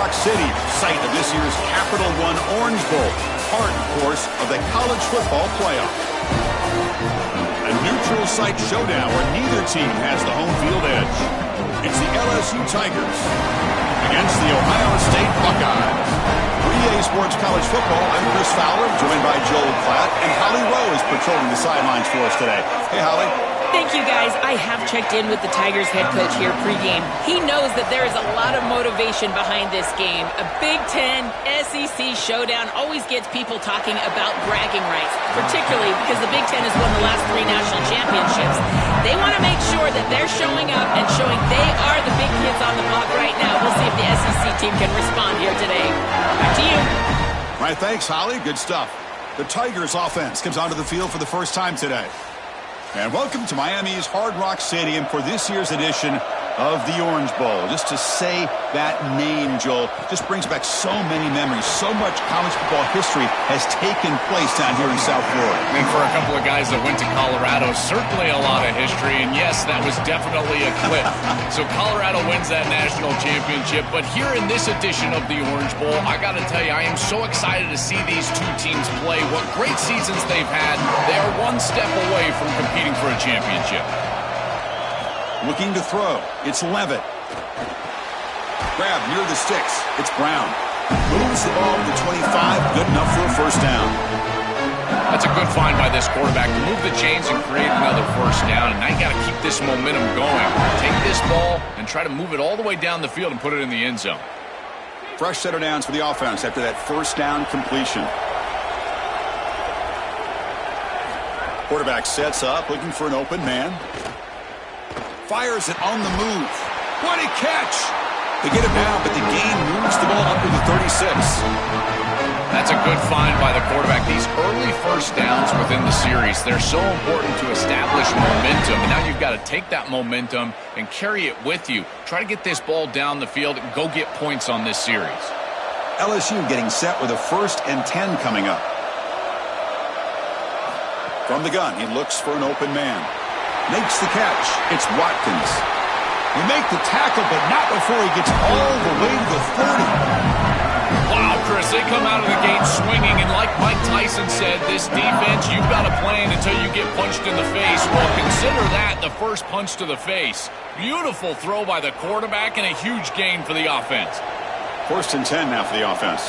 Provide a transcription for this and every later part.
Rock City, site of this year's Capital One Orange Bowl, part, of course, of the college football playoff. A neutral site showdown where neither team has the home field edge. It's the LSU Tigers against the Ohio State Buckeyes. For EA Sports College Football, I'm Chris Fowler, joined by Joel Klatt, and Holly Rowe is patrolling the sidelines for us today. Hey, Holly. Thank you, guys. I have checked in with the Tigers head coach here pregame. He knows that there is a lot of motivation behind this game. A Big Ten SEC showdown always gets people talking about bragging rights, particularly because the Big Ten has won the last 3 national championships. They want to make sure that they're showing up and showing they are the big kids on the block right now. We'll see if the SEC team can respond here today. Back to you. All right, thanks, Holly. Good stuff. The Tigers offense comes onto the field for the first time today. And welcome to Miami's Hard Rock Stadium for this year's edition of the Orange Bowl. Just to say that name, Joel, just brings back so many memories. So much college football history has taken place down here in South Florida. And for a couple of guys that went to Colorado, certainly a lot of history. And yes, that was definitely a clip. So Colorado wins that national championship. But here in this edition of the Orange Bowl, I got to tell you, I am so excited to see these two teams play. What great seasons they've had. They are one step away from competing for a championship. Looking to throw. It's Levitt. Grab near the sticks. It's Brown. Moves the ball to the 25. Good enough for a first down. That's a good find by this quarterback to move the chains and create another first down. And now you got to keep this momentum going. Take this ball and try to move it all the way down the field and put it in the end zone. Fresh set of downs for the offense after that first down completion. Quarterback sets up, looking for an open man. Fires it on the move. What a catch! They get it down, but the gain moves the ball up to the 36. That's a good find by the quarterback. These early first downs within the series, they're so important to establish momentum. And now you've got to take that momentum and carry it with you. Try to get this ball down the field and go get points on this series. LSU getting set with a 1st and 10 coming up. From the gun, he looks for an open man. Makes the catch. It's Watkins. He make the tackle, but not before he gets all the way to the 30. Wow, Chris, they come out of the gate swinging, and like Mike Tyson said, this defense, you've got to plan until you get punched in the face. Well, consider that the first punch to the face. Beautiful throw by the quarterback and a huge gain for the offense. 1st and 10 now for the offense.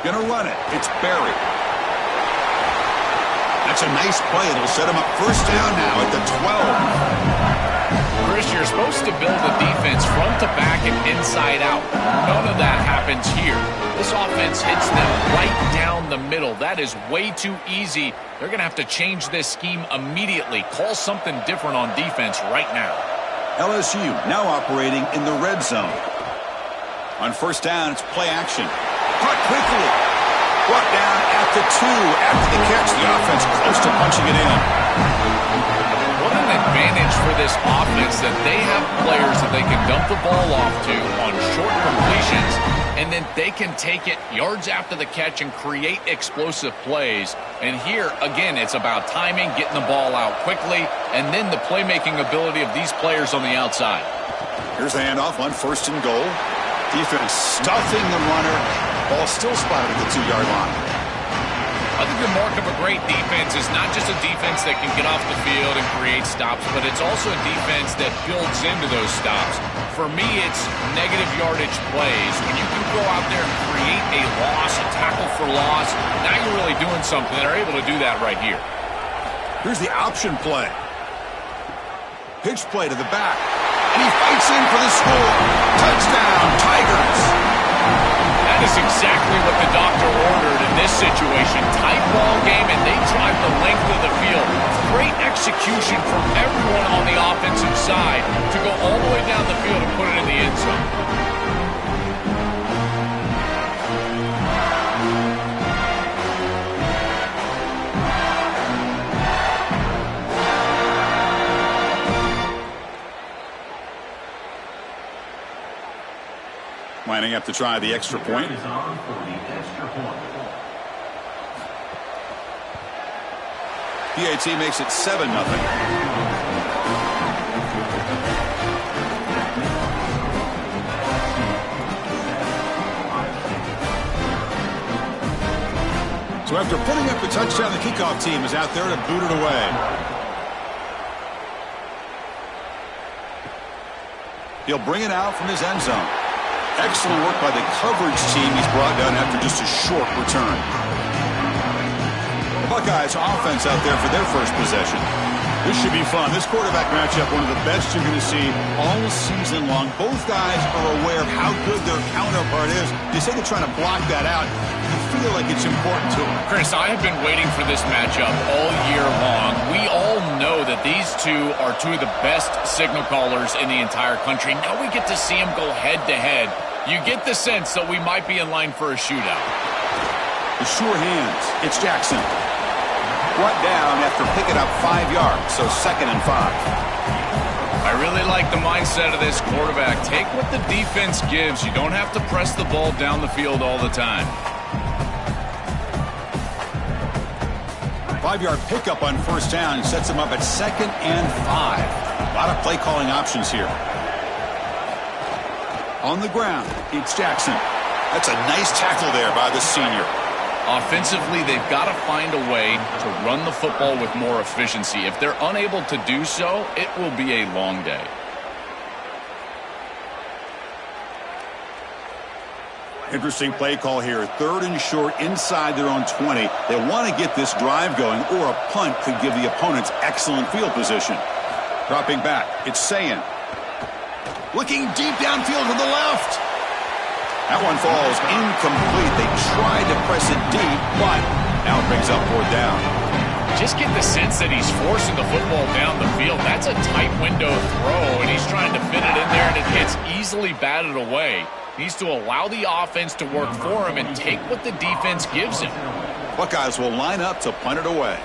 Gonna run it. It's Barry. That's a nice play. It'll set him up first down now at the 12. Chris, you're supposed to build a defense front to back and inside out. None of that happens here. This offense hits them right down the middle. That is way too easy. They're going to have to change this scheme immediately. Call something different on defense right now. LSU now operating in the red zone. On first down, it's play action. Caught quickly. Brought down at the 2 after the catch. The offense close to punching it in. What an advantage for this offense that they have players that they can dump the ball off to on short completions, and then they can take it yards after the catch and create explosive plays. And here, again, it's about timing, getting the ball out quickly, and then the playmaking ability of these players on the outside. Here's the handoff on 1st and goal. Defense stuffing the runner. Ball still spotted at the 2-yard line. I think the mark of a great defense is not just a defense that can get off the field and create stops, but it's also a defense that builds into those stops. For me, it's negative yardage plays. When you can go out there and create a loss, a tackle for loss, now you're really doing something. They're able to do that right here. Here's the option play. Pitch play to the back. And he fights in for the score. Touchdown, Tigers. That is exactly what the doctor ordered in this situation. Tight ball game, and they drive the length of the field. Great execution from everyone on the offensive side to go all the way down the field and put it in the end zone. Lining up to try the extra point. PAT makes it 7-0. So after putting up the touchdown, the kickoff team is out there to boot it away. He'll bring it out from his end zone. Excellent work by the coverage team he's brought down after just a short return. The Buckeyes offense out there for their first possession. This should be fun. This quarterback matchup, one of the best you're going to see all season long. Both guys are aware of how good their counterpart is. They say they're trying to block that out. You feel like it's important to them. Chris, I have been waiting for this matchup all year long. We all know that these two are two of the best signal callers in the entire country. Now we get to see them go head-to-head. You get the sense that we might be in line for a shootout. The sure hands. It's Jackson. Brought down after picking up 5 yards, so 2nd and 5. I really like the mindset of this quarterback. Take what the defense gives. You don't have to press the ball down the field all the time. 5-yard pickup on first down sets him up at 2nd and 5. A lot of play calling options here. On the ground, it's Jackson. That's a nice tackle there by the senior. Offensively, they've got to find a way to run the football with more efficiency. If they're unable to do so, it will be a long day. Interesting play call here. 3rd and short inside their own 20. They want to get this drive going, or a punt could give the opponents excellent field position. Dropping back, it's Sayin. Looking deep downfield to the left. That one falls incomplete. They tried to press it deep, but now it brings up 4th down. Just get the sense that he's forcing the football down the field. That's a tight window throw, and he's trying to fit it in there, and it gets easily batted away. He needs to allow the offense to work for him and take what the defense gives him. Buckeyes will line up to punt it away.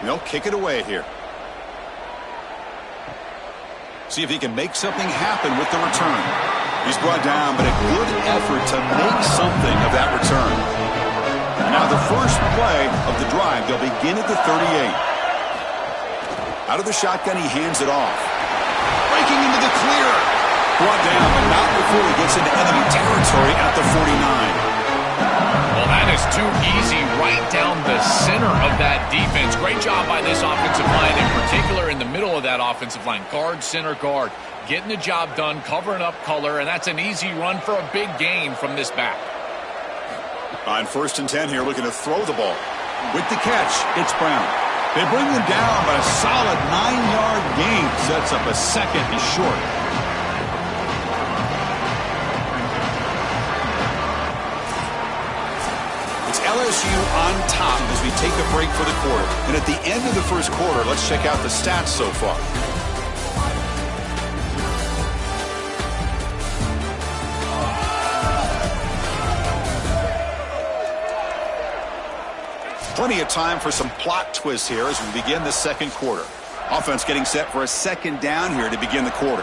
They'll kick it away here. See if he can make something happen with the return. He's brought down, but a good effort to make something of that return. And now the first play of the drive. They'll begin at the 38. Out of the shotgun, he hands it off. Breaking into the clear. Brought down, but not before he gets into enemy territory at the 49. Well, that is too easy right down the center of that defense. Great job by this offensive line, in particular in the middle of that offensive line. Guard, center guard. Getting the job done, covering up color, and that's an easy run for a big gain from this back. On 1st and 10 here, looking to throw the ball. With the catch, it's Brown. They bring him down, but a solid 9-yard gain sets up a 2nd and short. It's LSU on top as we take a break for the quarter. And at the end of the first quarter, let's check out the stats so far. Plenty of time for some plot twists here as we begin the second quarter. Offense getting set for a 2nd down here to begin the quarter.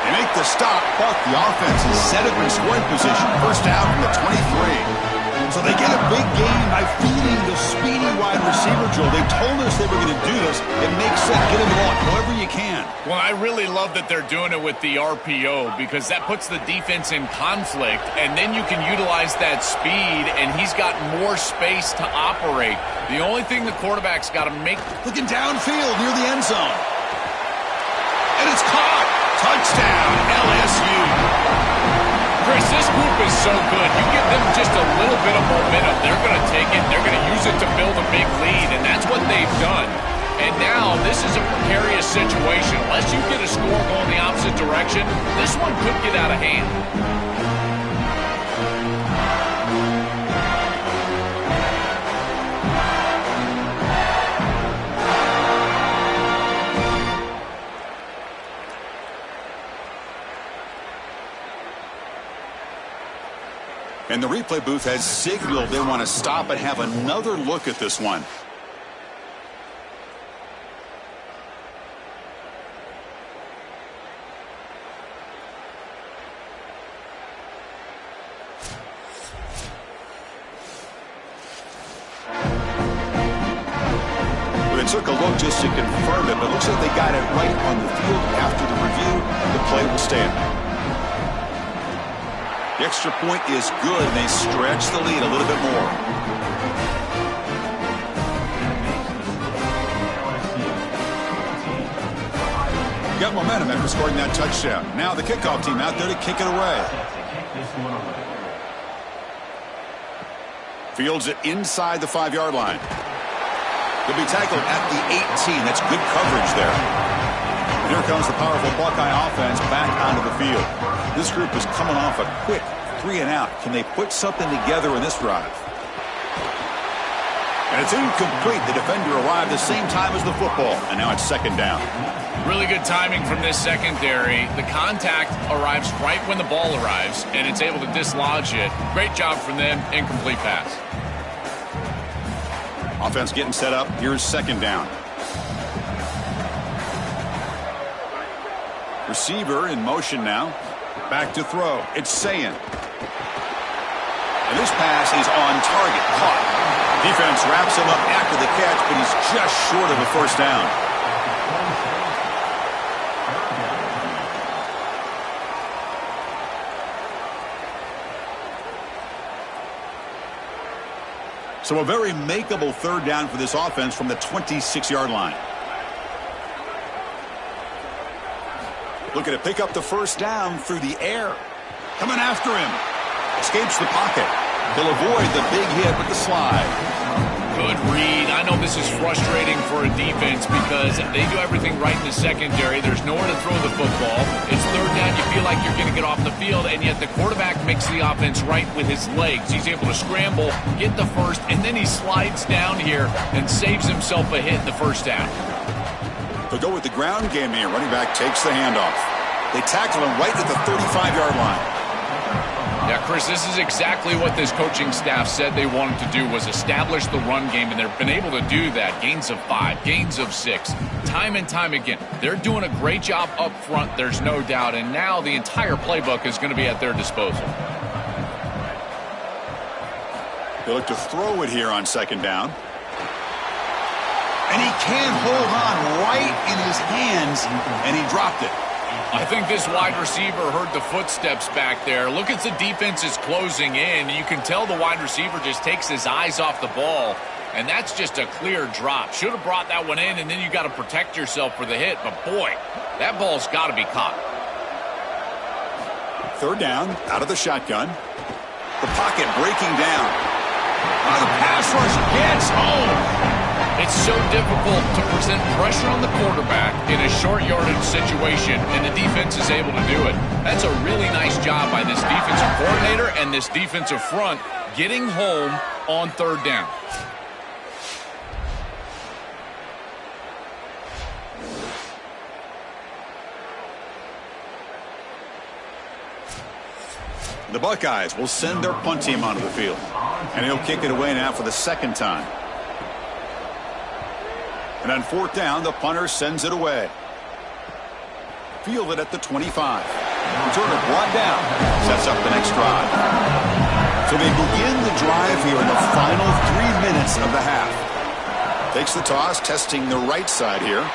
They make the stop, but the offense is set up in scoring position. First down from the 23. So they get a big gain by feeding the speedy wide receiver drill. They told us they were going to do this. It makes sense. Get him the ball however you can. Well, I really love that they're doing it with the RPO because that puts the defense in conflict, and then you can utilize that speed, and he's got more space to operate. The only thing the quarterback's got to make... Looking downfield near the end zone. And it's caught. Touchdown, LSU. Chris, this group is so good. You give them just a little bit of momentum, they're going to take it, they're going to use it to build a big lead, and that's what they've done. And now this is a precarious situation. Unless you get a score going the opposite direction, this one could get out of hand. And the replay booth has signaled they want to stop and have another look at this one. took a look just to confirm it, but it looks like they got it right on the field. After the review, the play will stand. The extra point is good, and they stretch the lead a little bit more. Got momentum after scoring that touchdown. Now the kickoff team out there to kick it away. Fields it inside the 5-yard line. He'll be tackled at the 18. That's good coverage there. And here comes the powerful Buckeye offense back onto the field. This group is coming off a quick 3-and-out. Can they put something together in this drive? And it's incomplete. The defender arrived the same time as the football, and now it's second down. Really good timing from this secondary. The contact arrives right when the ball arrives, and it's able to dislodge it. Great job from them. Incomplete pass. Offense getting set up. Here's second down. Receiver in motion now. Back to throw. It's Sayin. And this pass is on target. Caught. Defense wraps him up after the catch, but he's just short of a first down. So a very makeable third down for this offense from the 26-yard line. Looking to pick up the first down through the air. Coming after him. Escapes the pocket. He'll avoid the big hit with the slide. Good read. I know this is frustrating for a defense because they do everything right in the secondary. There's nowhere to throw the football. It's third down. You feel like you're going to get off the field, and yet the quarterback makes the offense right with his legs. He's able to scramble, get the first, and then he slides down here and saves himself a hit in the first down. They'll go with the ground game here. Running back takes the handoff. They tackle him right at the 35-yard line. Yeah, Chris, this is exactly what this coaching staff said they wanted to do, was establish the run game, and they've been able to do that. Gains of 5, gains of 6, time and time again. They're doing a great job up front, there's no doubt, and now the entire playbook is going to be at their disposal. They look to throw it here on second down. And he can't hold on right in his hands, and he dropped it. I think this wide receiver heard the footsteps back there. Look as the defense is closing in. You can tell the wide receiver just takes his eyes off the ball, and that's just a clear drop. Should have brought that one in, and then you got to protect yourself for the hit. But, boy, that ball's got to be caught. Third down, out of the shotgun. The pocket breaking down. The pass rush gets home. It's so difficult to present pressure on the quarterback in a short yardage situation, and the defense is able to do it. That's a really nice job by this defensive coordinator and this defensive front getting home on third down. The Buckeyes will send their punt team onto the field, and he'll kick it away now for the second time. And on fourth down, the punter sends it away. Fielded at the 25. Returner brought down. Sets up the next drive. So they begin the drive here in the final 3 minutes of the half. Takes the toss, testing the right side here.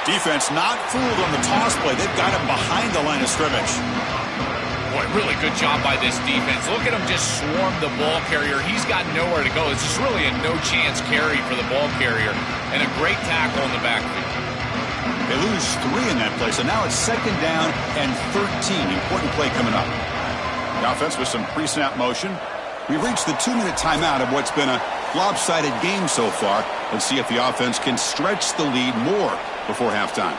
Defense not fooled on the toss play. They've got him behind the line of scrimmage. Boy, really good job by this defense. Look at him just swarm the ball carrier. He's got nowhere to go. It's just really a no-chance carry for the ball carrier. And a great tackle in the backfield. They lose 3 in that play, so now it's second down and 13. Important play coming up. The offense with some pre-snap motion. We've reached the 2-minute timeout of what's been a lopsided game so far. Let's see if the offense can stretch the lead more before halftime.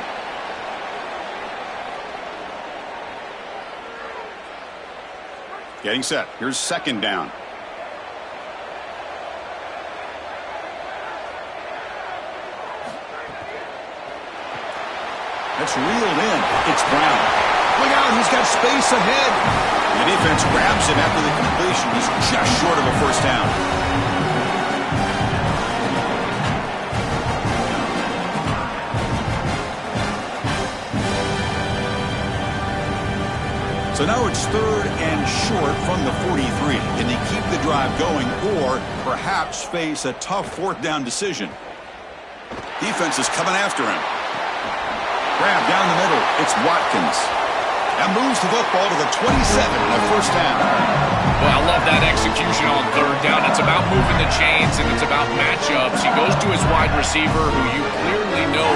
Getting set. Here's second down. That's reeled in. It's Brown. Look out, he's got space ahead. The defense grabs him after the completion. He's just short of a first down. So now it's third and short from the 43. Can they keep the drive going or perhaps face a tough fourth down decision? Defense defense is coming after him. Grab down the middle. It's Watkins. That moves the football to the 27 and a first down. Well, I love that execution on third down. It's about moving the chains, and it's about matchups. He goes to his wide receiver, who you clearly know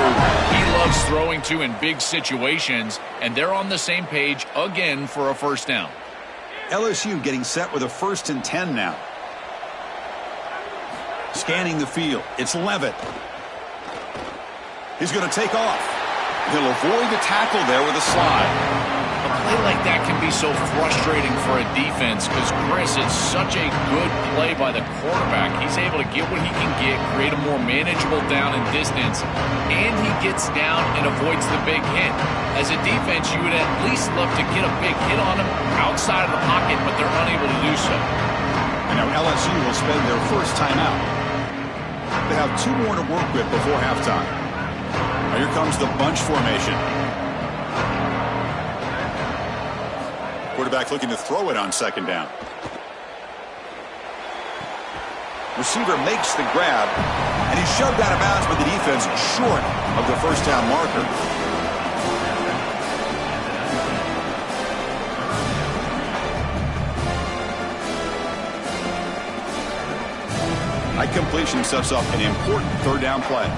he loves throwing to in big situations, and they're on the same page again for a first down. LSU getting set with a 1st and 10 now. Scanning the field. It's Levitt. He's going to take off. He'll avoid the tackle there with a slide. A play like that can be so frustrating for a defense because, Chris, it's such a good play by the quarterback. He's able to get what he can get, create a more manageable down and distance, and he gets down and avoids the big hit. As a defense, you would at least love to get a big hit on him outside of the pocket, but they're unable to do so. And now LSU will spend their first timeout. They have 2 more to work with before halftime. Now here comes the bunch formation. Quarterback looking to throw it on 2nd down. Receiver makes the grab, and he's shoved out of bounds by the defense short of the first down marker. High completion sets up an important 3rd down play.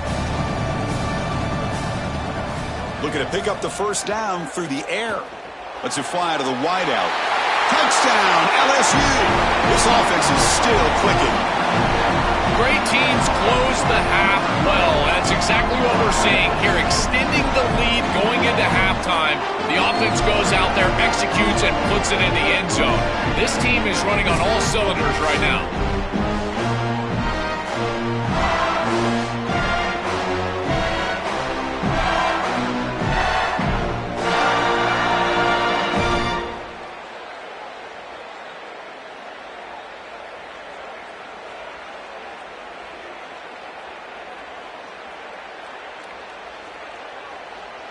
Looking to pick up the first down through the air. Lets it fly to the wideout. Touchdown, LSU! This offense is still clicking. Great teams close the half well. That's exactly what we're seeing here, extending the lead going into halftime. The offense goes out there, executes, and puts it in the end zone. This team is running on all cylinders right now.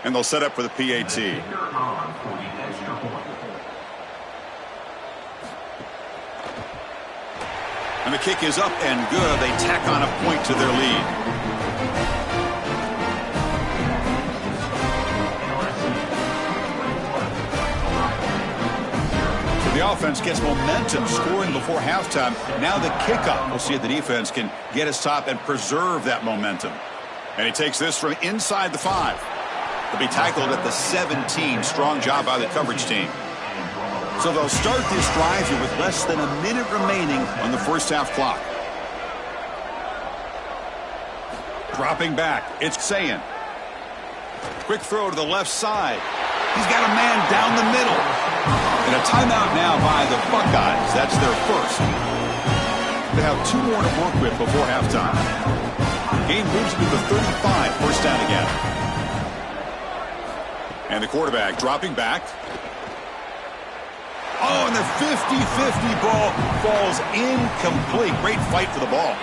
And they'll set up for the PAT. And the kick is up and good. They tack on a point to their lead. So the offense gets momentum, scoring before halftime. Now the kickoff. We'll see if the defense can get his top and preserve that momentum. And he takes this from inside the 5. He'll be tackled at the 17. Strong job by the coverage team. So they'll start this drive here with less than a minute remaining on the first half clock. Dropping back, it's Sayin. Quick throw to the left side. He's got a man down the middle. And a timeout now by the Buckeyes. That's their first. They have 2 more to work with before halftime. Game moves to the 35. First down again. And the quarterback dropping back. Oh, and the 50-50 ball falls incomplete. Great fight for the ball.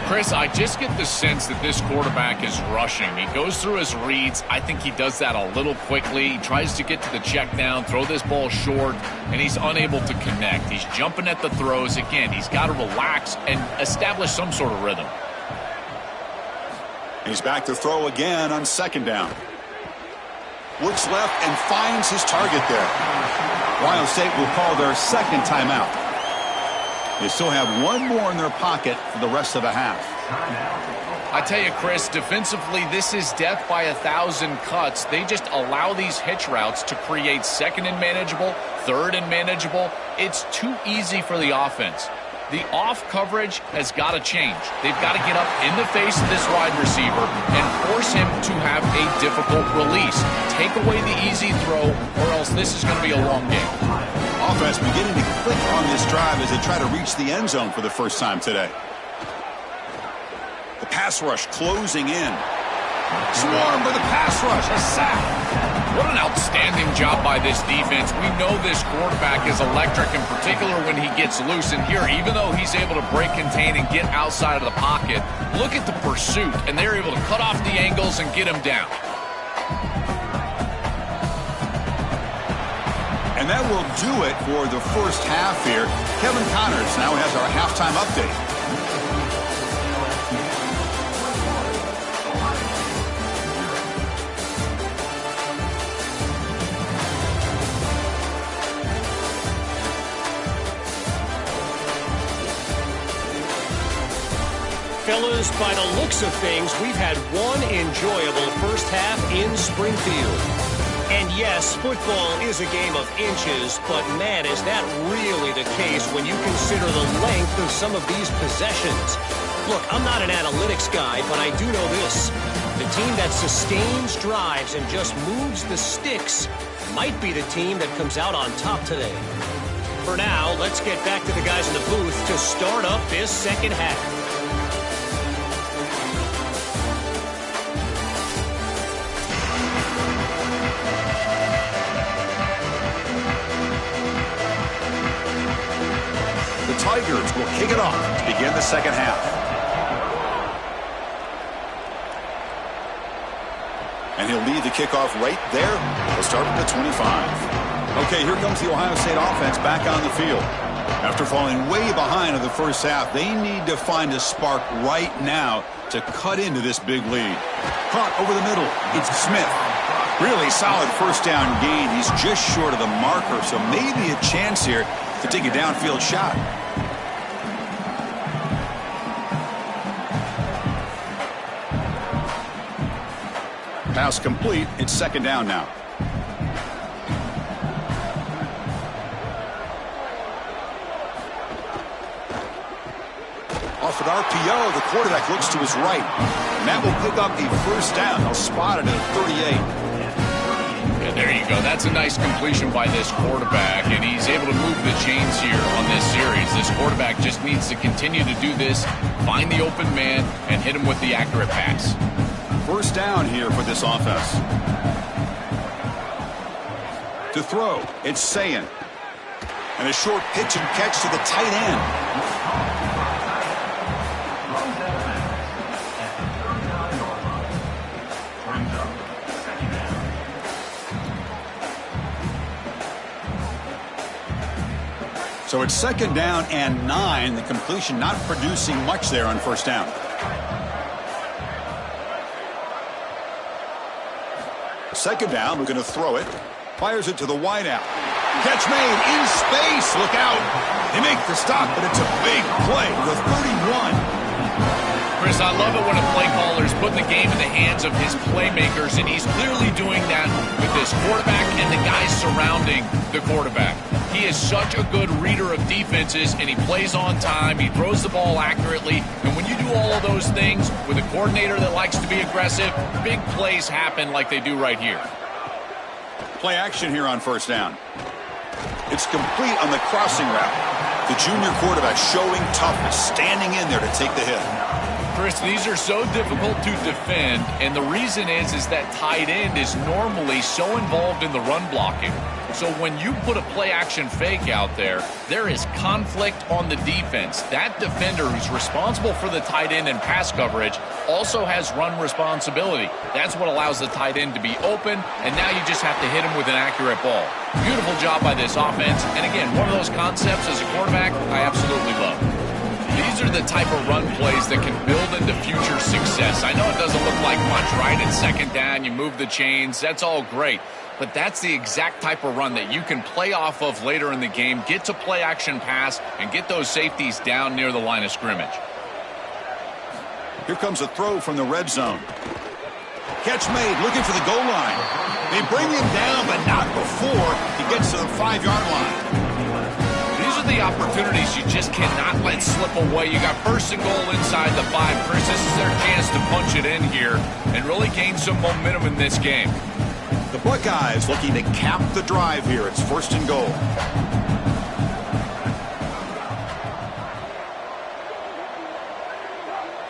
Chris, I just get the sense that this quarterback is rushing. He goes through his reads. I think he does that a little quickly. He tries to get to the check down, throw this ball short, and he's unable to connect. He's jumping at the throws. Again, he's got to relax and establish some sort of rhythm. He's back to throw again on 2nd down. Looks left and finds his target there. Ohio State will call their 2nd timeout. They still have 1 more in their pocket for the rest of the half. I tell you, Chris, defensively, this is death by 1,000 cuts. They just allow these hitch routes to create 2nd and manageable, 3rd and manageable. It's too easy for the offense. The off coverage has got to change. They've got to get up in the face of this wide receiver and force him to have a difficult release. Take away the easy throw, or else this is going to be a long game. Offense beginning to click on this drive as they try to reach the end zone for the first time today. The pass rush closing in. Swarmed by the pass rush. A sack. What an outstanding job by this defense. We know this quarterback is electric, in particular when he gets loose. And here, even though he's able to break, contain, and get outside of the pocket, look at the pursuit. And they're able to cut off the angles and get him down. And that will do it for the first half here. Kevin Connors now has our halftime update. Fellas, by the looks of things, we've had one enjoyable first half in Springfield. And yes, football is a game of inches, but man, is that really the case when you consider the length of some of these possessions. Look, I'm not an analytics guy, but I do know this. The team that sustains drives and just moves the sticks might be the team that comes out on top today. For now, let's get back to the guys in the booth to start up this second half. Tigers will kick it off to begin the second half. And he'll lead the kickoff right there. He'll start at the 25. Okay, here comes the Ohio State offense back on the field. After falling way behind in the first half, they need to find a spark right now to cut into this big lead. Caught over the middle. It's Smith. Really solid first down gain. He's just short of the marker, so maybe a chance here to take a downfield shot. Pass complete. It's second down now. Off an RPO, the quarterback looks to his right. And that will pick up the first down. They'll spot it at 38. Yeah, there you go. That's a nice completion by this quarterback, and he's able to move the chains here on this series. This quarterback just needs to continue to do this, find the open man, and hit him with the accurate pass. First down here for this offense. To throw, it's Sayin. And a short pitch and catch to the tight end. So it's second down and 9. The completion not producing much there on first down. Second down, we're going to throw it. Fires it to the wideout. Catch made in space. Look out. They make the stop, but it's a big play to the 31. Chris, I love it when a play caller is putting the game in the hands of his playmakers, and he's clearly doing that with this quarterback and the guys surrounding the quarterback. He is such a good reader of defenses, and he plays on time. He throws the ball accurately, and when you do all of those things with a coordinator that likes to be aggressive, big plays happen like they do right here. Play action here on first down. It's complete on the crossing route. The junior quarterback showing toughness, standing in there to take the hit. Chris, these are so difficult to defend, and the reason is that tight end is normally so involved in the run blocking. So when you put a play-action fake out there, there is conflict on the defense. That defender who's responsible for the tight end and pass coverage also has run responsibility. That's what allows the tight end to be open, and now you just have to hit him with an accurate ball. Beautiful job by this offense, and again, one of those concepts as a quarterback I absolutely love. These are the type of run plays that can build into future success. I know it doesn't look like much, right? It's second down, you move the chains, that's all great. But that's the exact type of run that you can play off of later in the game, get to play action pass, and get those safeties down near the line of scrimmage. Here comes a throw from the red zone. Catch made, looking for the goal line. They bring him down, but not before he gets to the 5-yard line. These are the opportunities you just cannot let slip away. You got first and goal inside the 5. Chris, this is their chance to punch it in here and really gain some momentum in this game. The Buckeyes looking to cap the drive here. It's first and goal.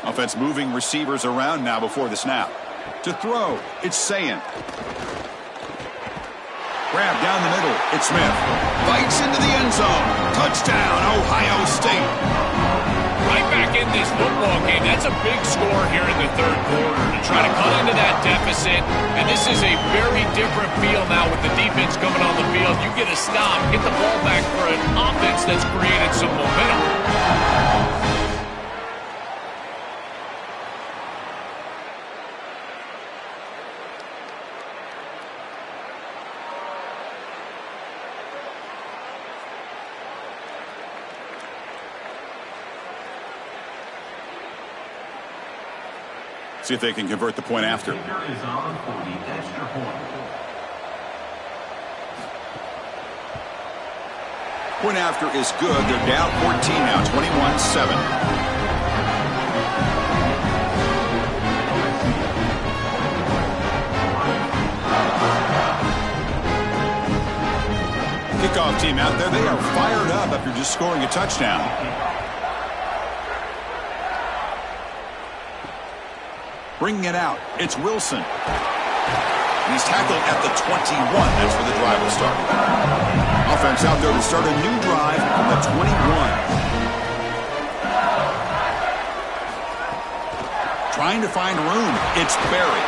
Offense moving receivers around now before the snap. To throw, it's Sayin. Grab down the middle, it's Smith. Bites into the end zone. Touchdown, Ohio State. Right back in this football game. That's a big score here in the third quarter to try to cut into that deficit. And this is a very different feel now with the defense coming on the field. You get a stop, get the ball back for an offense that's created some momentum. See if they can convert the point after. Point after is good. They're down 14 now, 21-7. Kickoff team out there. They are fired up after just scoring a touchdown. Bringing it out, it's Wilson. And he's tackled at the 21. That's where the drive will start. Offense out there to start a new drive on the 21. Trying to find room. It's Berry.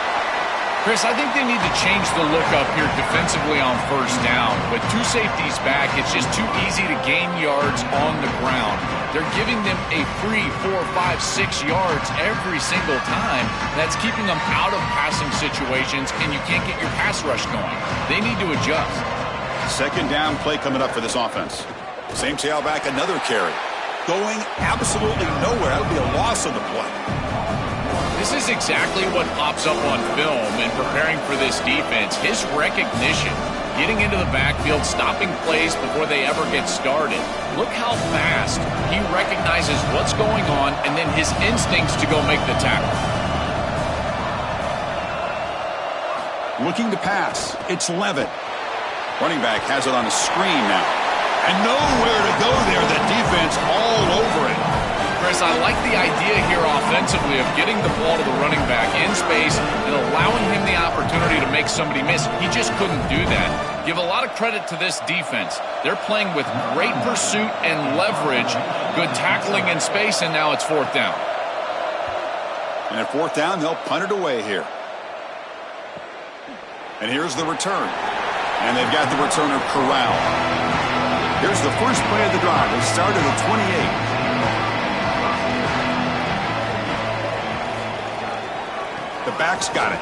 Chris, I think they need to change the look up here defensively on first down. With two safeties back, it's just too easy to gain yards on the ground. They're giving them a free 4, 5, 6 yards every single time. That's keeping them out of passing situations, and you can't get your pass rush going. They need to adjust. Second down play coming up for this offense. Same tailback, another carry. Going absolutely nowhere. That would be a loss of the play. This is exactly what pops up on film in preparing for this defense. His recognition, getting into the backfield, stopping plays before they ever get started. Look how fast he recognizes what's going on and then his instincts to go make the tackle. Looking to pass. It's Levitt. Running back has it on a screen now. And nowhere to go there. The defense all over it. Chris, I like the idea here offensively of getting the ball to the running back in space and allowing him the opportunity to make somebody miss. He just couldn't do that. Give a lot of credit to this defense. They're playing with great pursuit and leverage, good tackling in space, and now it's fourth down. And at fourth down, they'll punt it away here. And here's the return. And they've got the returner corralled. Here's the first play of the drive. They start at the 28. The back's got it.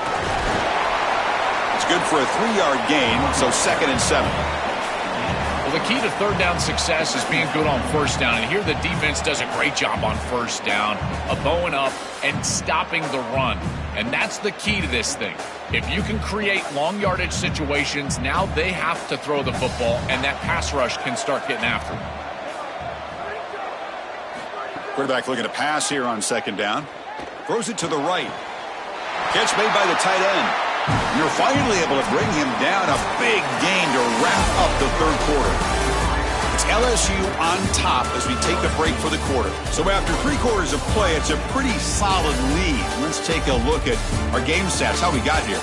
It's good for a 3-yard gain, so 2nd and 7. Well, the key to third down success is being good on first down. And here the defense does a great job on first down, bowing up and stopping the run. And that's the key to this thing. If you can create long yardage situations, now they have to throw the football, and that pass rush can start getting after it. Quarterback looking to pass here on second down. Throws it to the right. Catch made by the tight end. And you're finally able to bring him down. A big gain to wrap up the third quarter. It's LSU on top as we take a break for the quarter. So after 3 quarters of play, it's a pretty solid lead. Let's take a look at our game stats, how we got here.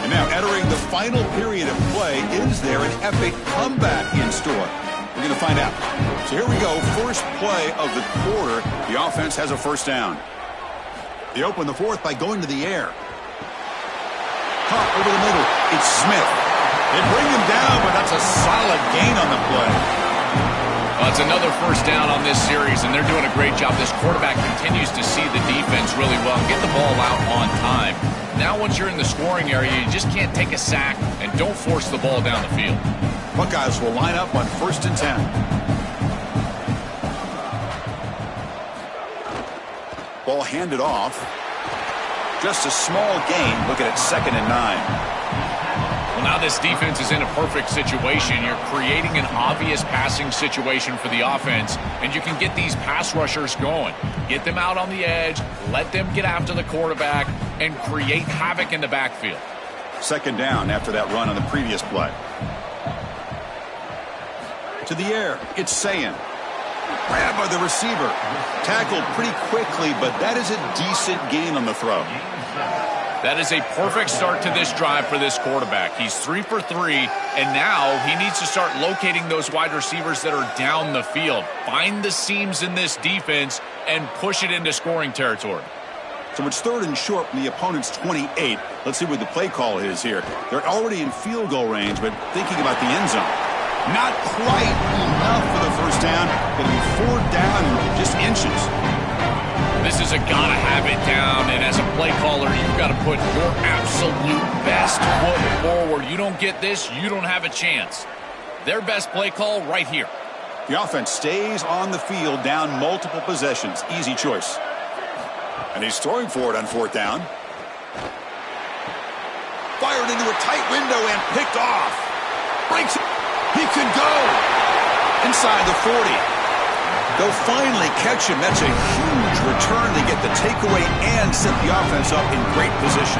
And now entering the final period of play, is there an epic comeback in store? We're going to find out. So here we go. First play of the quarter. The offense has a first down. They open the fourth by going to the air. Caught over the middle. It's Smith. They bring him down, but that's a solid gain on the play. Well, it's another first down on this series, and they're doing a great job. This quarterback continues to see the defense really well and get the ball out on time. Now once you're in the scoring area, you just can't take a sack and don't force the ball down the field. Buckeyes will line up on 1st and 10. Ball handed off. Just a small gain. Looking at 2nd and 9. Well, now this defense is in a perfect situation. You're creating an obvious passing situation for the offense, and you can get these pass rushers going. Get them out on the edge, let them get after the quarterback, and create havoc in the backfield. 2nd down after that run on the previous play. To the air, it's Sayin. Grabbed by the receiver. Tackled pretty quickly, but that is a decent gain on the throw. That is a perfect start to this drive for this quarterback. He's 3 for 3, and now he needs to start locating those wide receivers that are down the field. Find the seams in this defense and push it into scoring territory. So it's 3rd and short from the opponent's 28. Let's see what the play call is here. They're already in field goal range, but thinking about the end zone. Not quite enough for the first down. Going to be 4th down and just inches. This is a gotta have it down, and as a play caller, you've got to put your absolute best foot forward. You don't get this, you don't have a chance. Their best play call right here. The offense stays on the field, down multiple possessions. Easy choice. And he's throwing for it on 4th down. Fired into a tight window and picked off. Breaks it. He could go. Inside the 40. They'll finally catch him. That's a huge return. They get the takeaway and set the offense up in great position.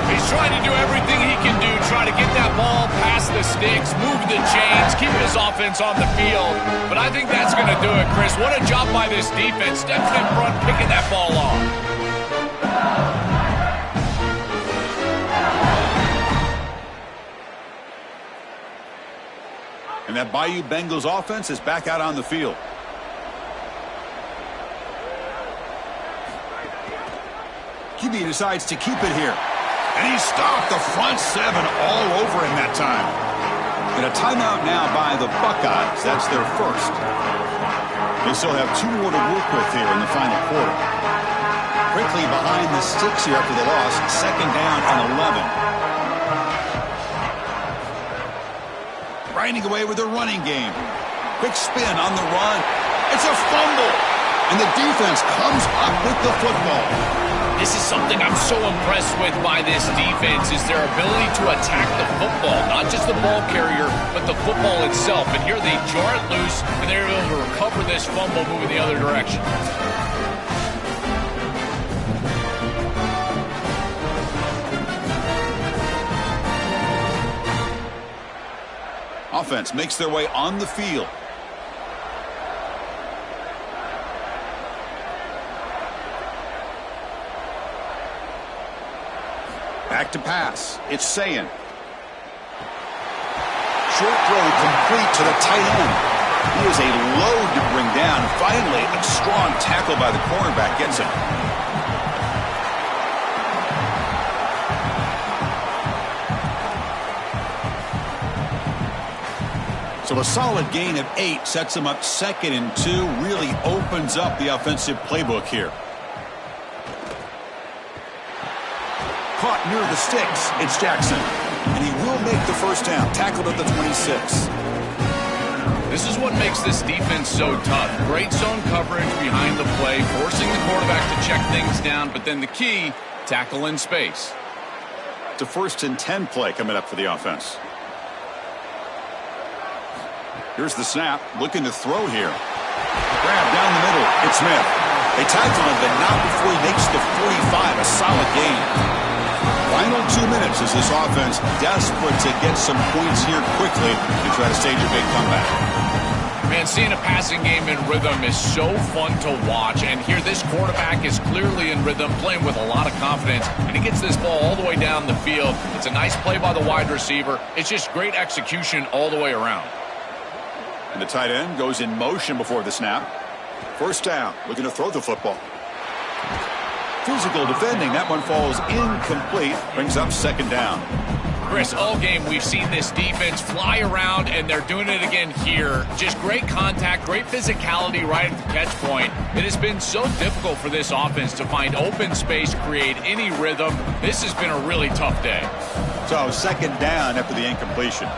He's trying to do everything he can do, try to get that ball past the sticks, move the chains, keep his offense on the field. But I think that's going to do it, Chris. What a job by this defense. Steps in front, picking that ball off. And that Bayou Bengals offense is back out on the field. QB decides to keep it here. And he stopped the front 7 all over him that time. And a timeout now by the Buckeyes. That's their first. They still have 2 more to work with here in the final quarter. Quickly behind the sticks here after the loss. 2nd down and 11. Grinding away with their running game. Quick spin on the run. It's a fumble. And the defense comes up with the football. This is something I'm so impressed with by this defense is their ability to attack the football. Not just the ball carrier, but the football itself. And here they jar it loose, and they're able to recover this fumble moving the other direction. Offense makes their way on the field. Back to pass. It's Sayin. Short throw complete to the tight end. He is a load to bring down. Finally, a strong tackle by the cornerback gets him. So a solid gain of 8 sets him up 2nd and 2. Really opens up the offensive playbook here. Caught near the sticks. It's Jackson. And he will make the first down. Tackled at the 26. This is what makes this defense so tough. Great zone coverage behind the play, forcing the quarterback to check things down. But then the key, tackle in space. It's a 1st and 10 play coming up for the offense. Here's the snap. Looking to throw here. Grab down the middle. It's Smith. They tackle him, but not before he makes the 45. A solid gain. Final 2 minutes as this offense desperate to get some points here quickly and try to stage a big comeback. Man, seeing a passing game in rhythm is so fun to watch. And here this quarterback is clearly in rhythm, playing with a lot of confidence. And he gets this ball all the way down the field. It's a nice play by the wide receiver. It's just great execution all the way around. And the tight end goes in motion before the snap. 1st down, looking to throw the football. Physical defending. That one falls incomplete. Brings up 2nd down. Chris, all game we've seen this defense fly around, and they're doing it again here. Just great contact, great physicality right at the catch point. It has been so difficult for this offense to find open space, create any rhythm. This has been a really tough day. So 2nd down after the incompletion.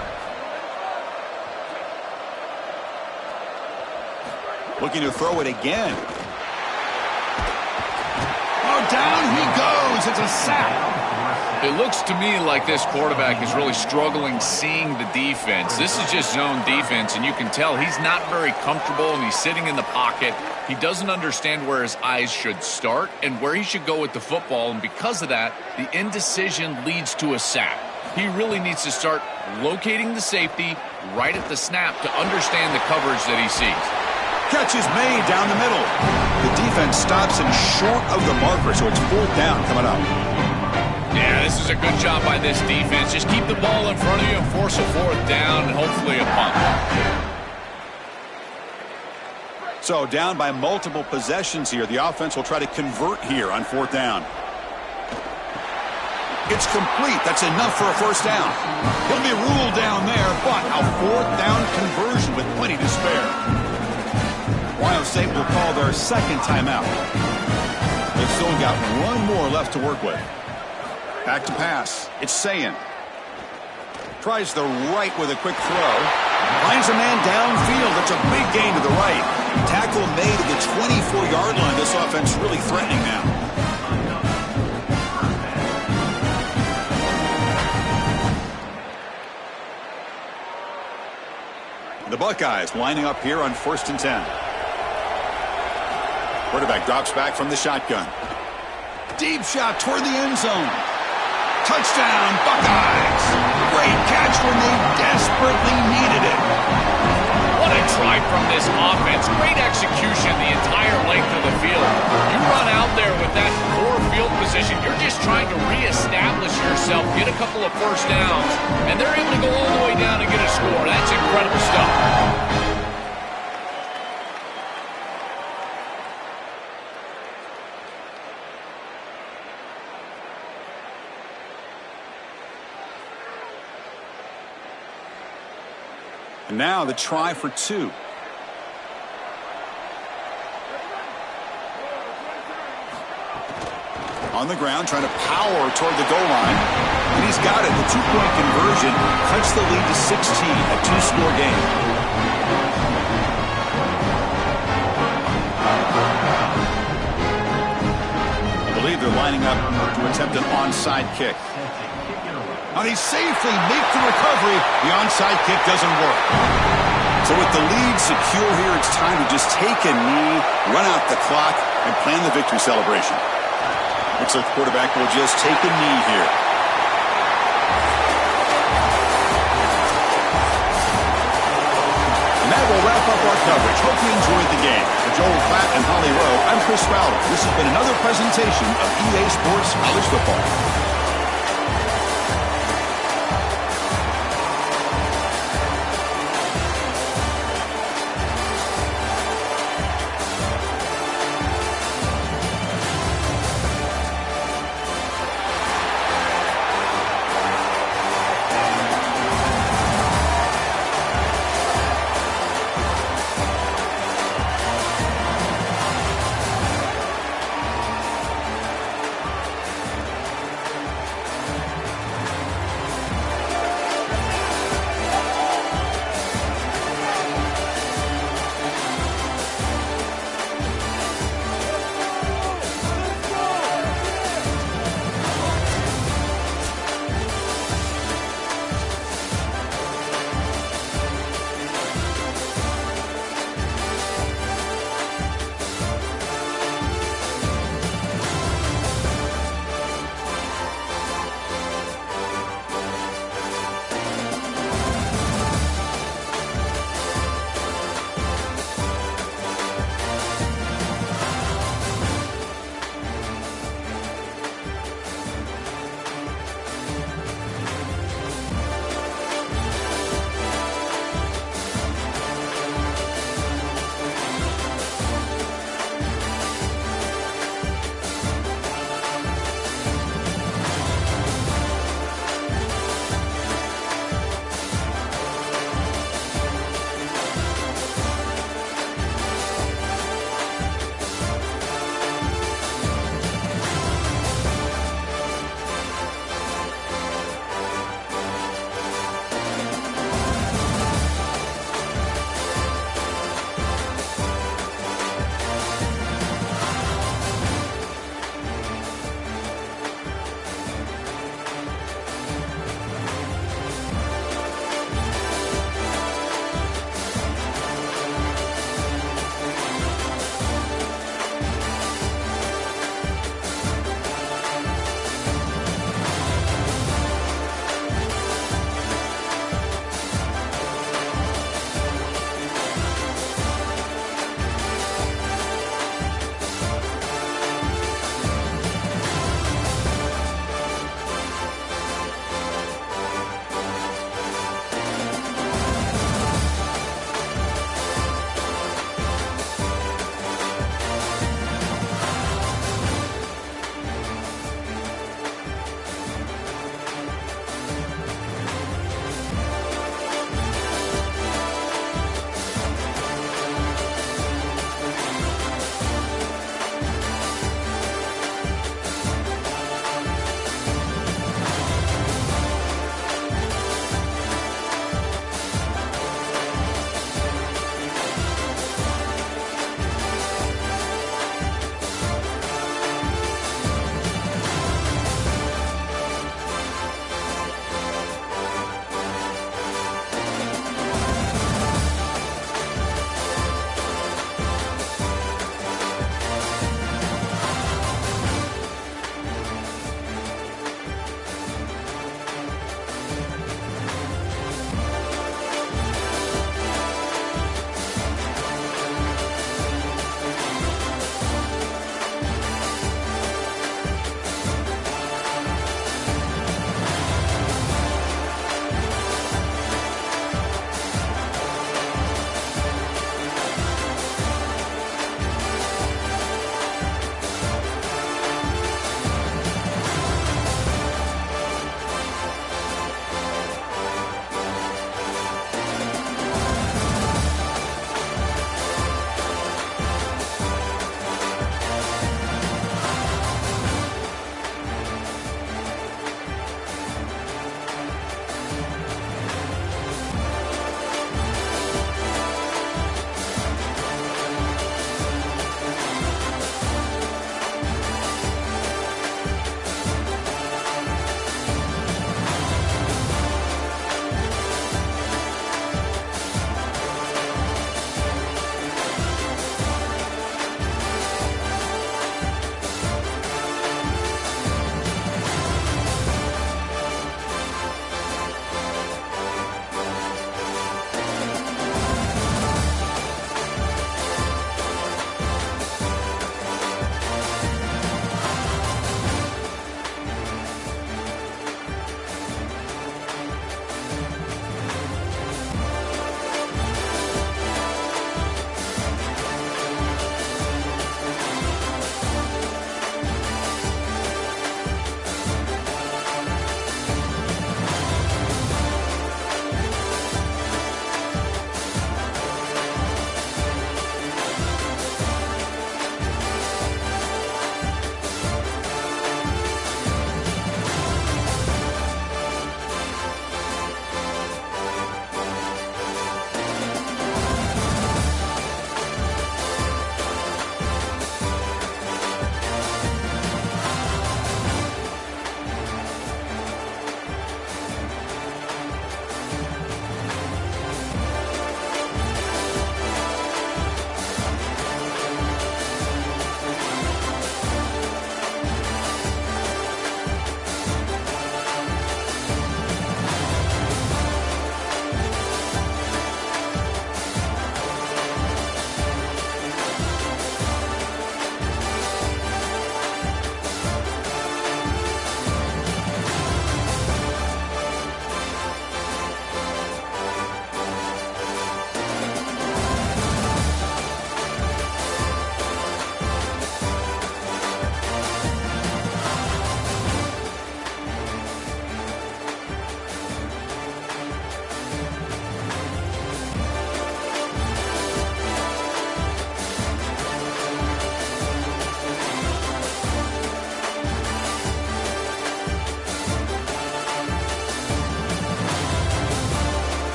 Looking to throw it again. Oh, down he goes. It's a sack. It looks to me like this quarterback is really struggling seeing the defense. This is just zone defense, and you can tell he's not very comfortable, and he's sitting in the pocket. He doesn't understand where his eyes should start and where he should go with the football, and because of that, the indecision leads to a sack. He really needs to start locating the safety right at the snap to understand the coverage that he sees. Catch is made down the middle. The defense stops him short of the marker, so it's 4th down coming up. Yeah, this is a good job by this defense. Just keep the ball in front of you and force a 4th down and hopefully a punt. So down by multiple possessions here. The offense will try to convert here on 4th down. It's complete. That's enough for a 1st down. He'll be ruled down there, but a 4th down conversion with plenty to spare. Ohio State will call their 2nd timeout. They've still got 1 more left to work with. Back to pass. It's Sayin. Tries the right with a quick throw. Finds a man downfield. That's a big gain to the right. Tackle made at the 24-yard line. This offense really threatening now. The Buckeyes lining up here on 1st and 10. Quarterback drops back from the shotgun. Deep shot toward the end zone. Touchdown, Buckeyes! Great catch when they desperately needed it. What a try from this offense. Great execution the entire length of the field. You run out there with that poor field position. You're just trying to reestablish yourself, get a couple of first downs, and they're able to go all the way down and get a score. That's incredible stuff. And now the try for 2. On the ground, trying to power toward the goal line. And he's got it. The 2-point conversion cuts the lead to 16, a 2-score game. I believe they're lining up to attempt an onside kick. And he safely makes the recovery. The onside kick doesn't work. So with the lead secure here, it's time to just take a knee, run out the clock, and plan the victory celebration. Looks like the quarterback will just take a knee here. And that will wrap up our coverage. Hope you enjoyed the game. For Joel Klatt and Holly Rowe, I'm Chris Fowler. This has been another presentation of EA Sports College Football.